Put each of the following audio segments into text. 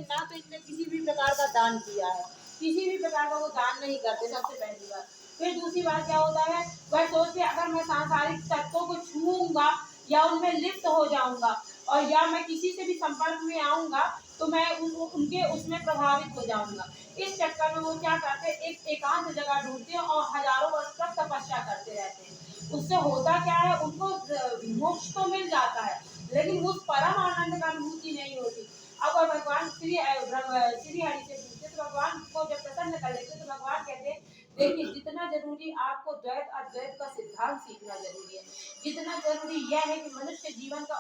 ना तो इनने किसी भी प्रकार का दान किया है, किसी भी प्रकार का वो दान नहीं करते सबसे पहली बात। फिर दूसरी बात क्या होता है, वह सोचते अगर मैं सांसारिक तत्वों को छूऊंगा या उनमें लिप्त हो जाऊंगा और या मैं किसी से भी संपर्क में आऊंगा तो मैं उनके उसमें प्रभावित हो जाऊंगा। इस चक्कर में वो क्या करते हैं, एक एकांत जगह ढूंढते हैं और हजारों वर्ष तक तपस्या करते रहते हैं। उससे होता क्या है, उनको मोक्ष तो मिल जाता है लेकिन उस परम आनंद का अनुभूति नहीं होती। अब भगवान श्री हरि से पूछते तो भगवान को जब प्रसन्न कर लेते तो भगवान कहते हैं देखिए जितना जरूरी आपको द्वैत अद्वैत का सिद्धांत सीखना जरूरी है, जितना जरूरी यह है कि मनुष्य जीवन का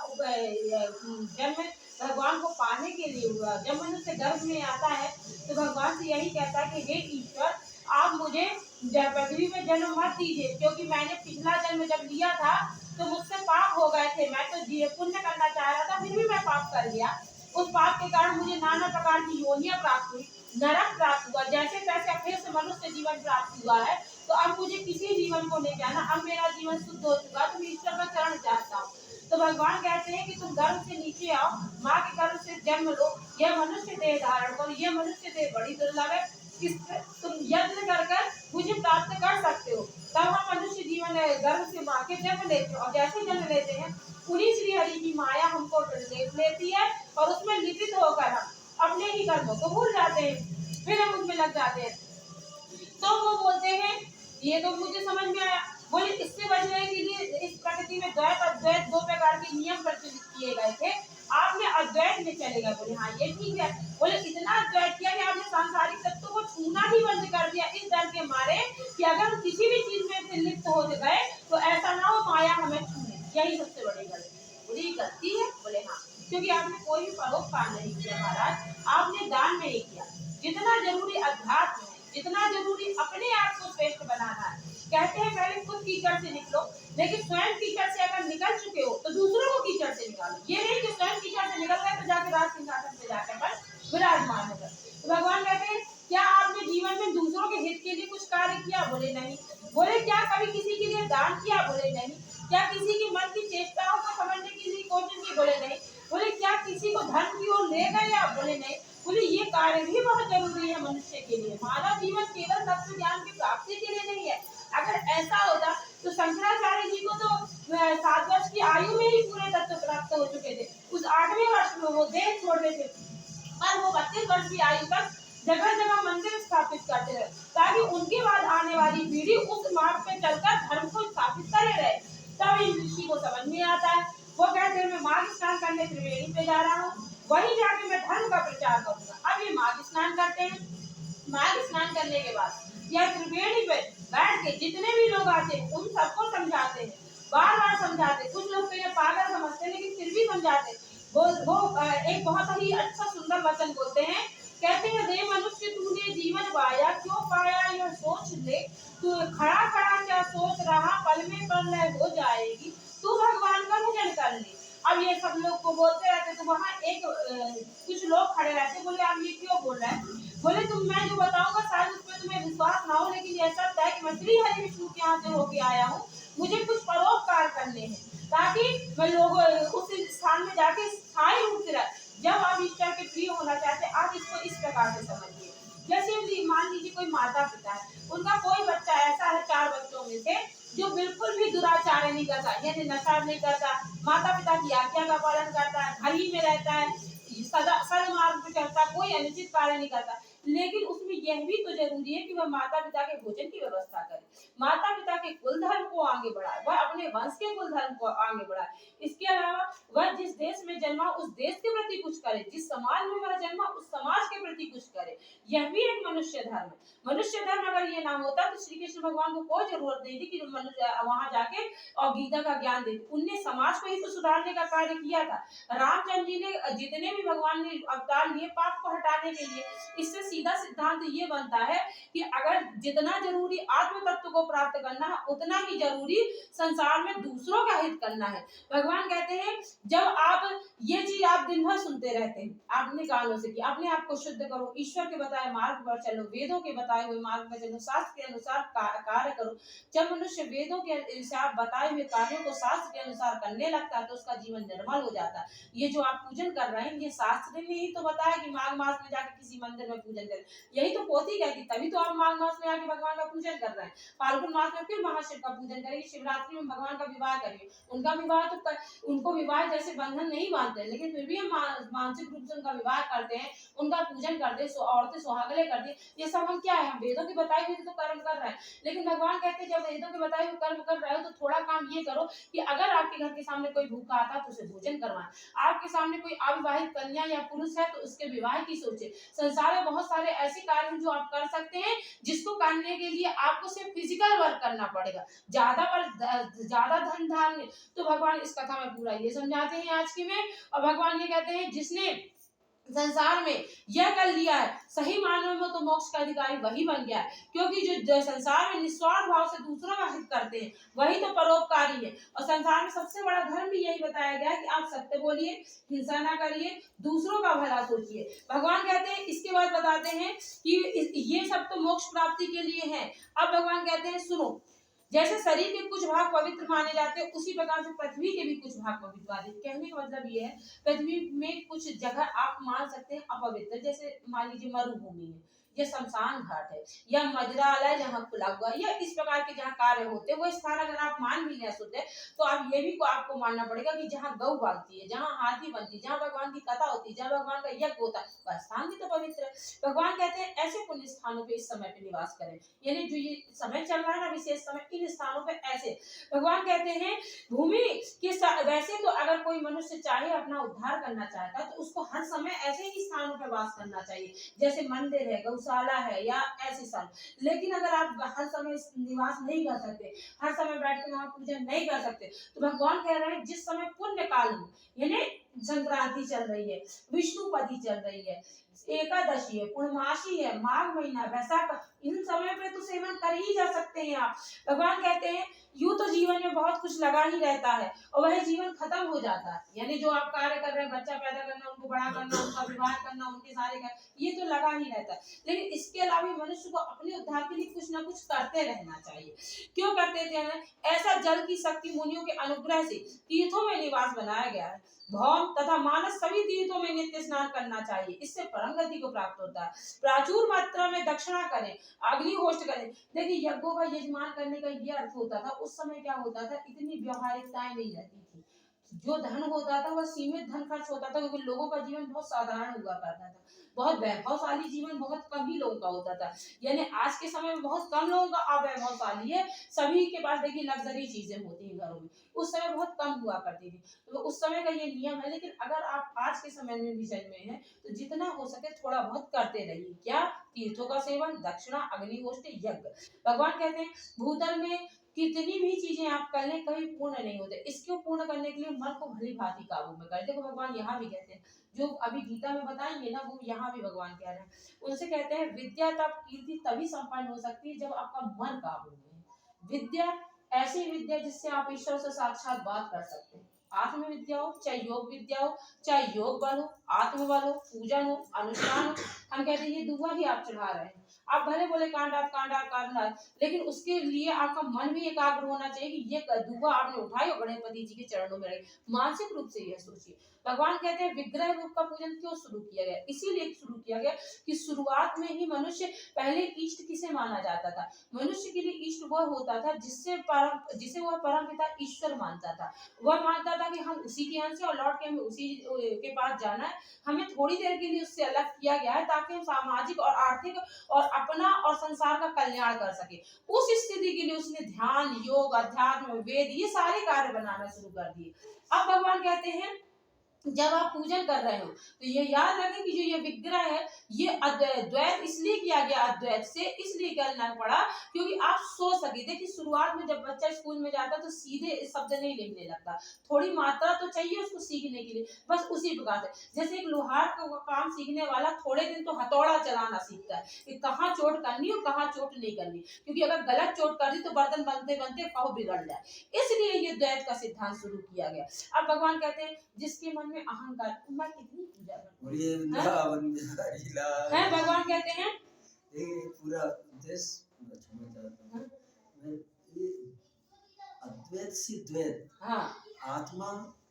जन्म भगवान को पाने के लिए हुआ। जब मनुष्य गर्भ में आता है तो भगवान से यही कहता है कि हे ईश्वर आप मुझे पृथ्वी में जन्म मत दीजिए, क्योंकि मैंने पिछला जन्म जब लिया था तो मुझसे पाप हो गए थे। मैं तो पुण्य करना चाह रहा था फिर भी मैं पाप कर गया। उस पाप के कारण मुझे नाना प्रकार की योनियां प्राप्त हुई, नरक प्राप्त हुआ, जैसे तैसे फिर से मनुष्य जीवन प्राप्त हुआ है। तो अब मुझे किसी जीवन को नहीं जाना, अब मेरा जीवन शुद्ध हो चुका तो मैं ईश्वर का चरण चाहता हूँ। तो भगवान कहते हैं कि तुम गर्भ से नीचे आओ, माँ के गर्भ से जन्म लो, यह मनुष्य देह धारण करो, यह मनुष्य देह बड़ी दुर्लभ है, तुम यत्न कर मुझे प्राप्त कर सकते हो। तब हम मनुष्य जीवन गर्भ से माँ के जन्म लेते हैं और जैसे जन्म लेते हैं उन्हीं श्री हरि की माया हमको लेप लेती है और उसमें लिपित होकर हम अपने ही कर्मों को भूल जाते हैं, फिर हम उसमें लग जाते हैं। तो वो बोलते हैं ये तो मुझे समझ में आया, बोले इससे बचने के लिए इस प्रकृति में द्वैत अद्वैत दो प्रकार के नियम प्रचलित किए गए थे, आपने अद्वैत में चले गए। बोले हाँ ये ठीक है। बोले इतना अद्वैत किया कि आपने सांसारिक तत्वों को छूना ही बंद कर दिया इस डर के मारे कि अगर हम किसी भी चीज में से लिप्त हो गए तो ऐसा ना हो माया हमें छूने, यही सबसे बड़ी गलती। बोले ये गलती है? बोले हाँ, क्योंकि आपने कोई भी परोपकार नहीं किया महाराज, आपने दान नहीं किया। जितना जरूरी अध्यात्म है, जितना जरूरी अपने आप को श्रेष्ठ बनाना है। कहते हैं पहले खुद कीचड़ से निकलो, लेकिन स्वयं कीचड़ से अगर निकल चुके हो तो दूसरों को कीचड़ से निकालो। ये नहीं कि स्वयं कीचड़ से निकल गए तो जाके राज सिंहासन पे जाकर बस विराजमान हो गए। तो भगवान कहते हैं क्या आपने जीवन में दूसरों के हित के लिए कुछ कार्य किया? बोले नहीं। बोले क्या कभी किसी के लिए दान किया? बोले नहीं। क्या किसी की मन की चेष्टाओं को समझने के लिए कोशिश की? बोले नहीं। बोले क्या किसी को धन की ओर ले गए आप? बोले नहीं। बोले ये कार्य भी बहुत जरूरी है मनुष्य के लिए। मानव जीवन केवल तत्व ज्ञान की प्राप्ति के लिए नहीं है। अगर ऐसा होता तो शंकराचार्य जी को तो 7 वर्ष की आयु में ही पूरे तत्व प्राप्त हो चुके थे। उस 8वें वर्ष में वो देह छोड़ देते पर वो 32 वर्ष की आयु तक जगह जगह मंदिर स्थापित करते रहे, ताकि उनके बाद आने वाली पीढ़ी उस मार्ग पे चलकर धर्म को स्थापित करे रहे। तब इन ऋषि को समझ में आता है। वो कहते हैं मैं माघ स्नान करने त्रिवेणी पे जा रहा हूँ, वहीं जाके मैं धर्म का प्रचार करूंगा। अब ये माघ स्नान करते हैं, माघ स्नान करने के बाद या त्रिवेणी पे बैठ के जितने भी लोग आते हैं उन सबको समझाते हैं, बार बार समझाते हैं। कुछ लोग तो ये पागल समझते हैं लेकिन फिर भी समझाते हैं। वो एक बहुत ही अच्छा सुंदर वचन बोलते हैं, कहते हैं रे मनुष्य तूने जीवन पाया क्यों पाया यह सोच ले, तू खड़ा खड़ा क्या सोच रहा पल में प्रलय हो जाएगी, तू भगवान का भजन कर ले। अब ये सब लोग को बोलते रहते तो वहाँ एक कुछ लोग खड़े रहते, बोले आप ये क्यों बोल रहे हैं? बोले तुम मैं जो बताऊंगा शायद उसमें तुम्हें विश्वास ना हो, लेकिन ऐसा है कि मैं श्री हरि विष्णु के यहाँ से होके आया हूँ, मुझे कुछ परोपकार करने हैं ताकि मैं लोग उस स्थान में जाके स्थायी रूप से रहे। जब आप ईश्वर के प्रिय होना चाहते हैं आप इसको इस प्रकार से समझिए। जैसे मान लीजिए कोई माता पिता है, उनका कोई बच्चा ऐसा है 4 बच्चों में से जो बिल्कुल भी दुराचार नहीं करता, यानी नशा नहीं करता, माता पिता की आज्ञा का पालन करता है, घर ही में रहता है, सदा सदमार्ग पे चलता, कोई अनुचित कार्य नहीं करता, लेकिन उसमें यह भी तो जरूरी है कि वह माता पिता के भोजन की व्यवस्था करे, माता पिता के कुल धर्म को आगे बढ़ाए, वह अपने वंश के कुल धर्म को आगे बढ़ाए। इसके अलावा वह जिस देश में जन्मा उस देश के प्रति कुछ करे, जिस समाज में वह जन्मा उस समाज के प्रति कुछ करे, यह भी एक मनुष्य धर्म है। मनुष्य धर्म अगर ये ना होता तो श्री कृष्ण भगवान को कोई जरूरत नहीं थी कि मनुष्य वहां जाके और गीता का ज्ञान देते, उनने समाज को ही तो सुधारने का कार्य किया था। रामचंद्र जी ने जितने भी भगवान ने अवतार लिए पाप को हटाने के लिए, इससे सीधा सिद्धांत ये बनता है कि अगर जितना जरूरी आत्म तत्व को प्राप्त करना है उतना ही जरूरी संसार में दूसरों का हित करना है। भगवान कहते हैं जब आप ये चीज आप दिन भर सुनते रहते हैं, आपने कानों से कि अपने आप को शुद्ध करो, ईश्वर के बताए मार्ग पर चलो, वेदों के बताए हुए मार्ग पर चलो, शास्त्र के अनुसार कार्य करो। जब मनुष्य वेदों के अनुसार बताए हुए कार्यों को शास्त्र के अनुसार करने लगता है तो उसका जीवन निर्मल हो जाता है। ये जो आप पूजन कर रहे हैं ये शास्त्र ने ही तो बताया कि माघ मास में जाके किसी मंदिर में पूजन करें, यही तो पोथी कहती, तभी तो आप माघ मास में आके भगवान का पूजन कर रहे हैं। फाल्गुन मास में फिर महाशिव का पूजन करेंगे, शिवरात्रि में भगवान का विवाह करिए, उनका विवाह तो उनको विवाह जैसे बंधन नहीं बांधते लेकिन फिर भी हम मानसिक रूप से उनका विवाह करते हैं, उनका पूजन करते हैं, औरतें सुहागले करती हैं। ये सब हम क्या है, हम वेदों की बताई हुई तो कर्म कर रहे हैं। लेकिन भगवान कहते हैं जब वेदों के बताए हुए कर्म कर रहे हो तो थोड़ा काम ये करो कि अगर आपके घर के सामने कोई भूखा आता है तो उसे भोजन करवाएं, आपके सामने कोई अविवाहित कन्या या पुरुष है तो उसके विवाह की सोचे। संसार में बहुत सारे ऐसे कार्य हैं जो आप कर सकते हैं जिसको करने के लिए आपको सिर्फ फिजिकल वर्क करना पड़ेगा, ज्यादा धन धान्य। तो भगवान इस कथा में पूरा ये समझाते हैं आज की में, और भगवान ये कहते हैं जिसने संसार में यह कर लिया है सही मानव में तो मोक्ष का अधिकारी वही बन गया है, क्योंकि जो संसार में निस्वार्थ भाव से दूसरों का हित करते हैं वही तो परोपकारी है। और संसार में सबसे बड़ा धर्म भी यही बताया गया है कि आप सत्य बोलिए, हिंसा ना करिए, दूसरों का भला सोचिए। भगवान कहते हैं इसके बाद बताते हैं कि ये सब तो मोक्ष प्राप्ति के लिए है। अब भगवान कहते हैं सुनो, जैसे शरीर के कुछ भाग पवित्र माने जाते हैं उसी प्रकार से पृथ्वी के भी कुछ भाग पवित्र माने। कहने का मतलब ये है पृथ्वी में कुछ जगह आप मान सकते हैं अपवित्र, जैसे मान लीजिए मरुभूमि है या शमशान घाट है या मजरालय जहाँ खुला हुआ या इस प्रकार के जहाँ कार्य होते हैं वो स्थान अगर आप मान भी नहीं सुनते तो आप ये भी आपको मानना पड़ेगा कि जहाँ गौ बांधती है, जहाँ हाथी बनती है, जहाँ भगवान की कथा होती है, जहाँ भगवान का यज्ञ होता है वह स्थान भी तो पवित्र है। भगवान कहते हैं ऐसे पुण्य स्थानों पे इस समय पे निवास करें, यानी जो ये समय चल रहा है ना विशेष समय इन स्थानों पे ऐसे भगवान कहते हैं भूमि के वैसे तो अगर कोई मनुष्य चाहे अपना उद्धार करना चाहता है तो उसको हर समय ऐसे ही स्थानों पर वास करना चाहिए, जैसे मंदिर है, गौशाला है या ऐसे स्थान। लेकिन अगर आप हर समय निवास नहीं कर सकते, हर समय बैठ के वहां पूजन नहीं कर सकते तो भगवान कह रहे हैं जिस समय पुण्य काल में, यानी संक्रांति चल रही है, विष्णुपति चल रही है, एकादशी है, पूर्णमासी है, माघ महीना, वैशाख, इन समय पे तो सेवन कर ही जा सकते हैं आप। भगवान कहते हैं यूं तो जीवन में बहुत कुछ लगा ही रहता है और वह जीवन खत्म हो जाता है, यानी जो आप कार्य कर रहे हैं, बच्चा पैदा करना, उनको बड़ा करना, उनका विवाह करना, उनके सारे ये तो लगा ही रहता है। लेकिन इसके अलावा मनुष्य को अपने उद्धार के लिए कुछ ना कुछ करते रहना चाहिए। क्यों करते थे? ऐसा जल की शक्ति मुनियों के अनुग्रह से तीर्थों में निवास बनाया गया है। भौम तथा मानस सभी तीर्थों में नित्य स्नान करना चाहिए, इससे परम गति को प्राप्त होता है। प्रचुर मात्रा में दक्षिणा करें, अग्निहोत्र करें। देखिए यज्ञों का यजमान करने का ये अर्थ होता था, उस समय क्या होता था, इतनी व्यवहारिकताएं नहीं रहती थी, जो धन होता था वह सीमित धन खर्च होता था क्योंकि लोगों का जीवन बहुत साधारण हुआ करता था, बहुत वैभवशाली जीवन बहुत कम ही लोगों का होता था। यानी आज के समय में बहुत कम लोगों का अवैभवशाली है, सभी के पास देखिए लग्जरी चीजें होती हैं घरों में, उस समय बहुत कम हुआ करती थी, तो उस समय का ये नियम है। लेकिन अगर आप आज के समय में विषय में है तो जितना हो सके थोड़ा बहुत करते रहिए। क्या? तीर्थों का सेवन, दक्षिणा, अग्निहोत्र, यज्ञ। भगवान कहते हैं भूतल में कितनी भी चीजें आप कर लें कभी पूर्ण नहीं होते, इसको पूर्ण करने के लिए मन को भली भांति काबू में कर। देखो भगवान यहाँ भी कहते हैं, जो अभी गीता में बताएंगे ना वो यहाँ भी भगवान कह रहे हैं, उनसे कहते हैं विद्या तब कीर्ति तभी संपन्न हो सकती है जब आपका मन काबू में है। विद्या ऐसी विद्या जिससे आप ईश्वर से साक्षात बात कर सकते हैं। आत्म विद्या हो, चाहे योग विद्या हो, चाहे योग बल हो, आत्म बल हो, पूजन हो, अनुष्ठान हो, हम कहते हैं ये दुआ ही आप चढ़ा रहे हैं। आप भले बोले कांडा, लेकिन उसके लिए आपका मन भी एकाग्र होना चाहिए कि ये दुआ आपने उठाई और गणपति जी के चरणों में रही। मानसिक रूप से यह सोचिए। भगवान कहते हैं विग्रह रूप का पूजन क्यों शुरू किया गया? इसीलिए शुरू किया गया कि शुरुआत में ही मनुष्य पहले इष्ट किसे माना जाता था? मनुष्य के लिए इष्ट वह होता था जिसे वह परम पिता ईश्वर मानता था। वह मानता था कि हम उसी के अंश और लौट के हमें उसी के पास जाना है, हमें थोड़ी देर के लिए उससे अलग किया गया है ताकि हम सामाजिक और आर्थिक और अपना और संसार का कल्याण कर सके। उस स्थिति के लिए उसने ध्यान, योग, अध्यात्म, वेद ये सारे कार्य बनाना शुरू कर दिए। अब भगवान कहते हैं जब आप पूजन कर रहे हो तो ये याद रखें कि जो ये विग्रह है ये द्वैत इसलिए किया गया, अद्वैत से इसलिए करना पड़ा क्योंकि आप सोच सके। देखिए शुरुआत में जब बच्चा स्कूल में जाता तो सीधे शब्द नहीं लिखने लगता, थोड़ी मात्रा तो चाहिए उसको सीखने के लिए। बस उसी प्रकार से जैसे एक लोहार का काम सीखने वाला थोड़े दिन तो हथौड़ा चलाना सीखता है कि कहाँ चोट करनी और कहाँ चोट नहीं करनी, क्योंकि अगर गलत चोट कर दी तो बर्तन बनते बनते पाँव बिगड़ जाए। इसलिए ये द्वैत का सिद्धांत शुरू किया गया। अब भगवान कहते हैं जिसके मन में अहंकार, मैं कितनी पूजा करती है, भगवान कहते हैं पूरा देश अद्वैत से द्वैत, हाँ आत्मा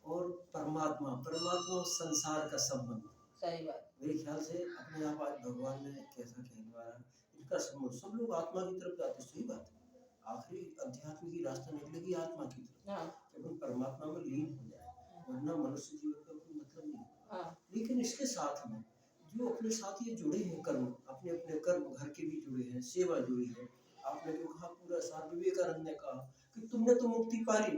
और परमात्मा, परमात्मा और संसार का संबंध। सही बात। मेरे ख्याल से अपने आप आज भगवान ने कैसा कहलवाया इनका संबंध, सब लोग आत्मा की तरफ जाते, सही बात है। आखिरी अध्यात्म की रास्ता निकलेगी आत्मा की तरफ, जब परमात्मा में लीन हो जाए, वरना मनुष्य जीवन का कोई मतलब नहीं। लेकिन इसके साथ में जो अपने साथ ये जुड़े हैं कर्म, अपने अपने कर्म घर के भी जुड़े हैं, सेवा जुड़ी है। आपने जो कहा पूरा स्वामी विवेकानंद ने कहा कि तुमने तो मुक्ति पा ली,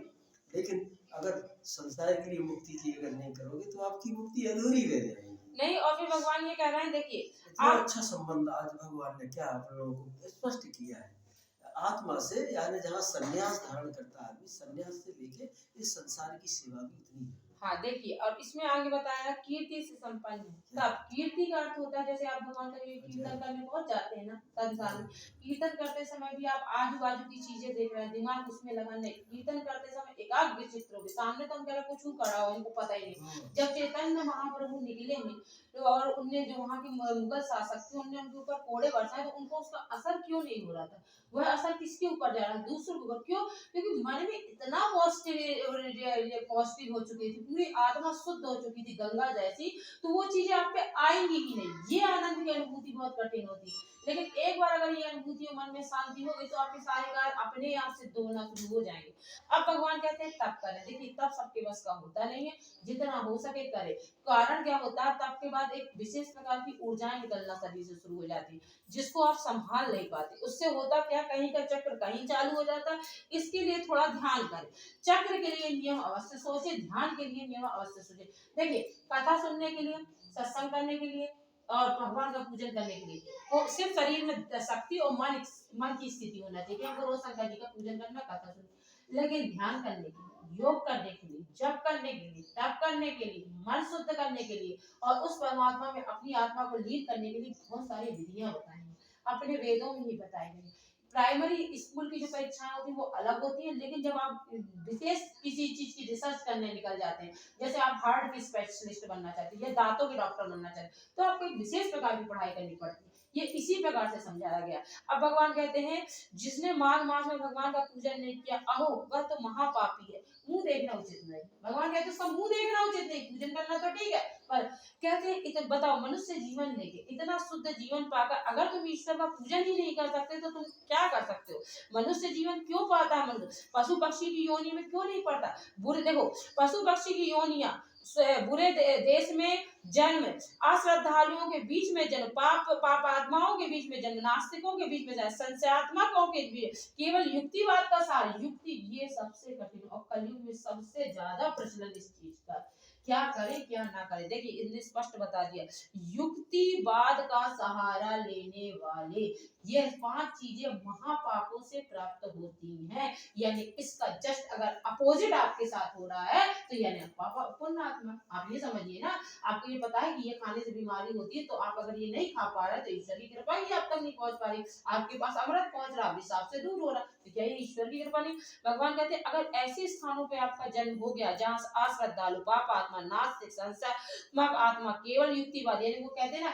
लेकिन अगर संसार के लिए मुक्ति की अगर नहीं करोगे तो आपकी मुक्ति अधूरी रह जाएगी। नहीं, और फिर भगवान ये कह रहे हैं, देखिए अच्छा संबंध आज भगवान ने क्या आप लोगों को स्पष्ट किया है आत्मा से, यानी जहाँ संन्यास धारण करता आदमी, संन्यास से लेके इस संसार की सेवा भी उतनी है। हाँ देखिए, और इसमें आगे बताया कीर्ति से संपन्न है। तब कीर्ति का अर्थ होता है जैसे आप भगवान का कीर्तन करने पहुंच जाते हैं ना संसार में, कीर्तन करते समय भी आप आजू बाजू की चीजें देख रहे हैं, दिमाग उसमें लगा नहीं, कीर्तन करते समय एकाग्र चित्त होगे, सामने तो हम कह रहे कुछ खड़ा हो इनको पता ही नहीं। जब चैतन्य महाप्रभु निकलेंगे तो और उनने जो वहाँ की मुगल शासक थे उनने उनके ऊपर कोड़े बरसाए, तो उनको उसका असर क्यों नहीं हो रहा था? वह असर किसके ऊपर जा रहा है? दूसरों के ऊपर। क्यों? क्योंकि मन में इतना पॉजिटिव हो चुकी थी, पूरी आत्मा शुद्ध हो चुकी थी गंगा जैसी, तो वो चीजें आप पे आएंगी ही नहीं। ये आनंद की अनुभूति बहुत कठिन होती है, लेकिन एक बार अगर ये अनुभूति मन में शांति हो गई तो आपके सारे कार्य अपने आप सिद्ध होना शुरू हो जाएंगे। अब भगवान कहते हैं तप करें। देखिए तप सबके बस का होता नहीं है, जितना हो सके करे। कारण क्या होता है, तप के बाद एक विशेष प्रकार की ऊर्जाएं निकलना शरीर से शुरू हो जाती है, जिसको आप संभाल नहीं पाते। उससे होता क्या, कहीं का चक्र कहीं चालू हो जाता है। इसके लिए थोड़ा ध्यान करें, चक्र के लिए नियम अवश्य सोचे, ध्यान के लिए नियम अवश्य सोचे। देखिए कथा सुनने के लिए, सत्संग करने के लिए और भगवान का पूजन करने के लिए वो सिर्फ शरीर में शक्ति और मन की स्थिति होना चाहिए। हमको रोज शंकर जी का पूजन करना, कथा सुनना, लेकिन ध्यान करने के लिए, योग करने के लिए, जप करने के लिए, तप करने के लिए, मन शुद्ध करने के लिए और उस परमात्मा में अपनी आत्मा को लीन करने के लिए बहुत सारी विधियां बताई हैं, अपने वेदों में ही बताई गई। प्राइमरी स्कूल की जो परीक्षाएं होती है वो अलग होती है, लेकिन जब आप विशेष किसी चीज की रिसर्च करने निकल जाते हैं, जैसे आप हार्ट के स्पेशलिस्ट बनना चाहते हैं या दांतों के डॉक्टर बनना चाहते हैं, तो आपको एक विशेष प्रकार की पढ़ाई करनी पड़ती है। ये इसी प्रकार से समझाया गया। अब भगवान कहते हैं जिसने माघ मास में भगवान का पूजन नहीं किया, अहो वह तो महापापी है, मुंह देखना उचित नहीं। भगवान कहते हैं उसका मुंह देखना उचित नहीं, पूजन करना तो ठीक है, पर कहते हैं बताओ मनुष्य जीवन लेके इतना शुद्ध जीवन पाकर अगर तुम ईश्वर का पूजन ही नहीं कर सकते तो तुम क्या कर सकते हो? मनुष्य जीवन क्यों पाता है? मनुष्य पशु पक्षी की योनि में क्यों नहीं पड़ता? बुरे देखो पशु पक्षी की योनियां, बुरे देश में जन्म, अश्रद्धालुओं के बीच में जन्म, पाप आत्माओं के बीच में जन्म, नास्तिकों के बीच में जन्म, संशयात्मकों के बीच, केवल युक्तिवाद का सार युक्ति, ये सबसे कठिन और कलयुग में सबसे ज्यादा प्रचलन इस चीज का। क्या करे क्या ना करे, देखिए इन्हें स्पष्ट बता दिया, युक्तिवाद का सहारा लेने वाले ये 5 चीजें महापापों से प्राप्त होती हैं। यानी इसका जस्ट अगर अपोजिट आपके साथ हो रहा है तो यानी पुण्य आत्मा। आप ये समझिए ना, आपको ये पता है कि ये खाने से बीमारी होती है, तो आप अगर ये नहीं खा पा रहे तो ईश्वर की कृपा ही आप तक नहीं पहुंच पा रही, आपके पास अमृत पहुंच रहा, अभिशाप से दूर हो रहा, तो क्या ये ईश्वर की कृपा नहीं? भगवान कहते हैं अगर ऐसे स्थानों पे आपका जन्म हो गया जहाँ अश्रद्धालु, पाप आत्मा, नास्तिक, संशयात्मक आत्मा, केवल युक्तिवाद, यानी वो कहते हैं ना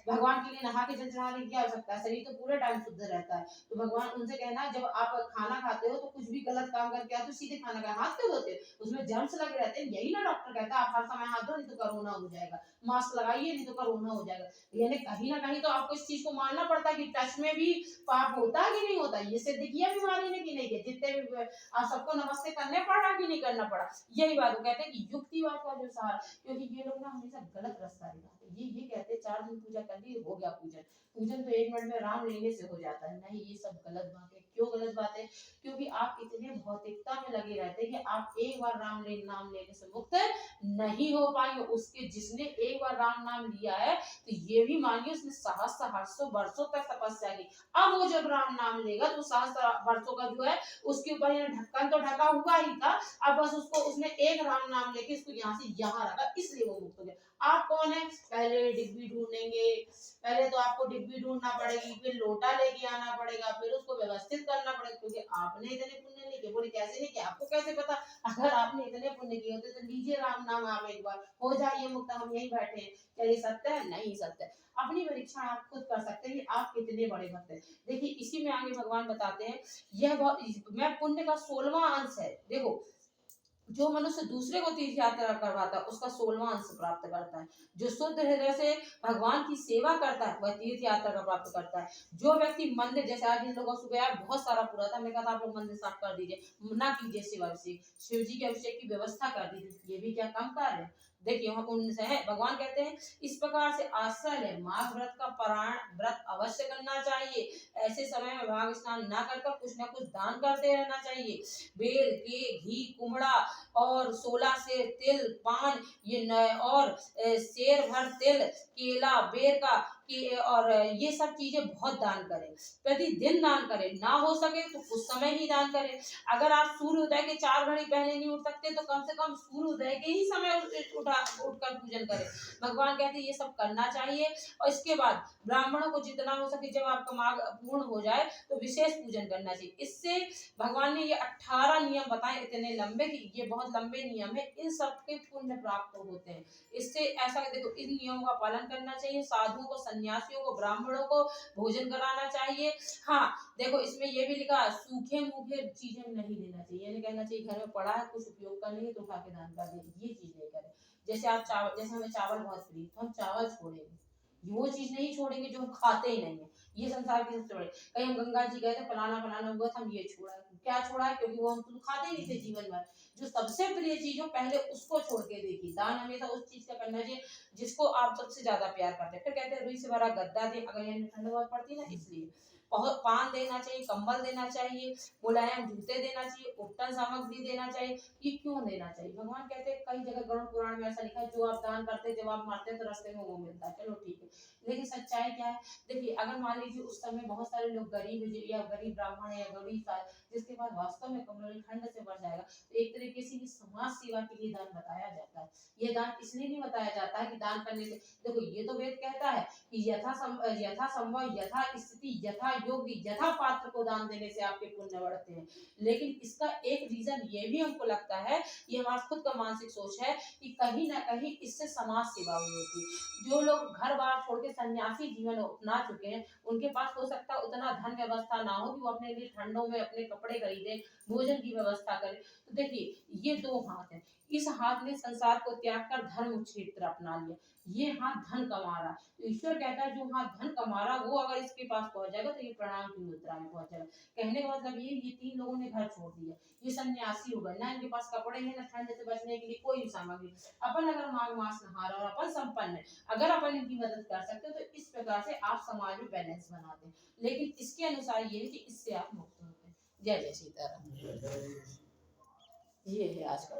भगवान के लिए नहा के जल चढ़ाने की क्या आवश्यकता है, शरीर तो पूरे टाइम शुद्ध रहता है। तो भगवान उनसे कहना जब आप खाना खाते हो तो कुछ भी गलत काम करके आते हो, सीधे खाना खाए, हाथ क्यों धोते हो? उसमें जर्म्स लगे रहते हैं, यही ना डॉक्टर कहता है आप हर समय हाथ धो नहीं तो कोरोना हो जाएगा, मास्क लगाइए नहीं तो कोरोना हो जाएगा। यानी कहीं ना कहीं तो आपको इस चीज को मानना पड़ता है कि टच में भी पाप होता है कि नहीं होता, ये सिद्ध किया बीमारी ने कि नहीं किया, जितने भी आप सबको नमस्ते करने पड़ा कि नहीं करना पड़ा। यही बात वो कहते हैं कि युक्तिवाद का जो सहारा, क्योंकि ये लोग ना हमेशा गलत रास्ता दिखाते हैं। ये कहते 4 दिन पूजा कर ली हो गया पूजन, पूजन तो 1 मिनट में राम लेने से हो जाता है। नहीं, ये सब गलत बात है। क्यों गलत बात है? क्योंकि आप इतने भौतिकता में लगे रहते हैं कि आप एक बार नाम लेने से मुक्त नहीं हो पाएंगे। उसके जिसने एक बार राम नाम लिया है तो ये भी मानिए उसने सहस्त्र वर्षों तक तपस्या की। अब वो जब राम नाम लेगा तो सहस्त्र वर्षों का जो है उसके ऊपर ढक्कन तो ढका हुआ ही था, अब बस उसको उसने एक राम नाम लेके इसको यहाँ से यहाँ रखा, इसलिए वो मुक्त हो गया। आप कौन है? पहले डिब्बी ढूंढेंगे, पहले तो आपको डिब्बी ढूंढना पड़ेगी, फिर लोटा लेके आना पड़ेगा, फिर उसको व्यवस्थित करना पड़ेगा, क्योंकि आपने इतने पुण्य नहीं किए। बोले कैसे नहीं किया? आपको कैसे पता? अगर आपने इतने पुण्य किए होते तो लीजिए राम नाम आप एक बार, हो जाइए मुक्त, हम यही बैठे हैं। क्या ये सत्य है? नहीं सत्य है। अपनी परीक्षा आप खुद कर सकते हैं कि आप कितने बड़े भक्त हैं। देखिए इसी में आगे भगवान बताते हैं, मैं पुण्य का 16वां अंश है। देखो जो मनुष्य दूसरे को तीर्थ यात्रा करवाता है उसका 16वां अंश प्राप्त करता है। जो शुद्ध हृदय से भगवान की सेवा करता है वह तीर्थ यात्रा का प्राप्त करता है। जो व्यक्ति मंदिर, जैसे आज इन लोगों सुबह यार बहुत सारा पूरा था, मैंने कहा था आप लोग मंदिर साफ कर दीजिए, ना कीजिए शिव अभिषेक, शिव जी के अभिषेक की व्यवस्था कर दीजिए, ये भी क्या कम कार्य है? देखिए वहां पुण्य से है। भगवान कहते हैं इस प्रकार से आश्रय ले माघ व्रत का पारायण व्रत अवश्य करना चाहिए। ऐसे समय में भाग स्नान न कर कुछ न कुछ दान करते रहना चाहिए। बेल के घी कुमड़ा और 16 से तिल पान और शेर भर तिल केला बेर का और ये सब चीजें बहुत दान करें, प्रतिदिन दान करें, ना हो सके तो कुछ समय ही दान करें। अगर आप सूर्योदय के 4 घड़ी पहले नहीं उठ सकते तो कम से कम सूर्योदय के ही समय उठकर पूजन करें। भगवान कहते हैं ये सब करना चाहिए। और इसके बाद ब्राह्मणों को जितना हो सके जब आपका माघ पूर्ण हो जाए तो विशेष पूजन करना चाहिए। इससे भगवान ने ये 18 नियम बताए, इतने लंबे कि ये बहुत लंबे नियम है, इन सब के पुण्य प्राप्त होते हैं। इससे ऐसा देखो इन नियमों का पालन करना चाहिए। साधुओं को, सन्यासियों को, ब्राह्मणों को भोजन कराना चाहिए। हाँ देखो इसमें ये भी लिखा सूखे मूखे चीजें नहीं देना चाहिए, यानी कहना चाहिए घर में पड़ा है कुछ उपयोग करने के तो उठा के दान कर दे, ये चीज नहीं करें। जैसे आप चावल, जैसे हमें चावल बहुत प्रिय तो हम चावल छोड़ेंगे, वो चीज नहीं छोड़ेंगे जो हम खाते ही नहीं है। ये संसार की सबसे बड़ी, कहीं हम गंगा जी गए थे फलाना हुआ था, हम ये छोड़ा है। क्या छोड़ा है? क्योंकि वो हम तो खाते ही नहीं थे जीवन भर। जो सबसे प्रिय चीज हो पहले उसको छोड़ के देखिए। दान हमेशा उस चीज का करना चाहिए जिसको आप सबसे ज्यादा प्यार करते हैं। फिर कहते हैं रुई से भरा गद्दा दे, अगर यहाँ ठंड बहुत पड़ती है ना इसलिए। बहुत पान देना चाहिए, कंबल देना चाहिए, मुलायम जूते देना चाहिए, उपटन सामग्री देना चाहिए। ये क्यों देना चाहिए? भगवान कहते हैं कई जगह गरुड़ पुराण में ऐसा लिखा है जो आप दान करते जब आप मरते तो रास्ते में वो मिलता है। चलो ठीक है, लेकिन सच्चाई क्या है? देखिए अगर मान लीजिए उस समय बहुत सारे लोग गरीब या गरीब ब्राह्मण या गरीब जिसके पास वास्तव में कमरे ठंड से बढ़ जाएगा, तो एक तरीके से समाज सेवा के लिए दान बताया जाता है। ये दान इसलिए नहीं बताया जाता है कि दान करने से, देखो ये तो वेद कहता है कि यथा संभव यथा स्थिति यथा योग्य यथा पात्र को दान देने से आपके पुण्य बढ़ते हैं। लेकिन इसका एक रीजन ये भी हमको लगता है, ये हमारा खुद का मानसिक सोच है कि कहीं ना कहीं इससे समाज सेवा हुई होती। जो लोग घर बार छोड़ के सन्यासी जीवन अपना चुके हैं उनके पास हो सकता है उतना धन व्यवस्था ना हो कि वो अपने लिए ठंडों में अपने कपड़े खरीदे, भोजन की व्यवस्था करें। तो देखिए ये 2 हाथ है, इस हाथ ने संसार को त्याग कर धर्म क्षेत्र अपना लिया, ये हाथ धन कमा रहा। तो ईश्वर कहता है जो हाथ धन कमा रहा वो अगर इसके पास पहुंच जाएगा तो ये प्रणाम की मुद्रा में पहुंच जाएगा। कहने का मतलब ये 3 लोगों ने घर छोड़ दिया, ये सन्यासी हो गए, ना इनके पास कपड़े हैं ना ठंड से बचने के लिए कोई सामग्री। अपन अगर माघ मास नहा रहे और अपन संपन्न है, अगर अपन इनकी मदद कर सकते हो तो इस प्रकार से आप समाज में बैलेंस बनाते हैं। लेकिन इसके अनुसार ये है कि इससे आप मुक्त होते हैं। जय जय सीताराम। ये है आज का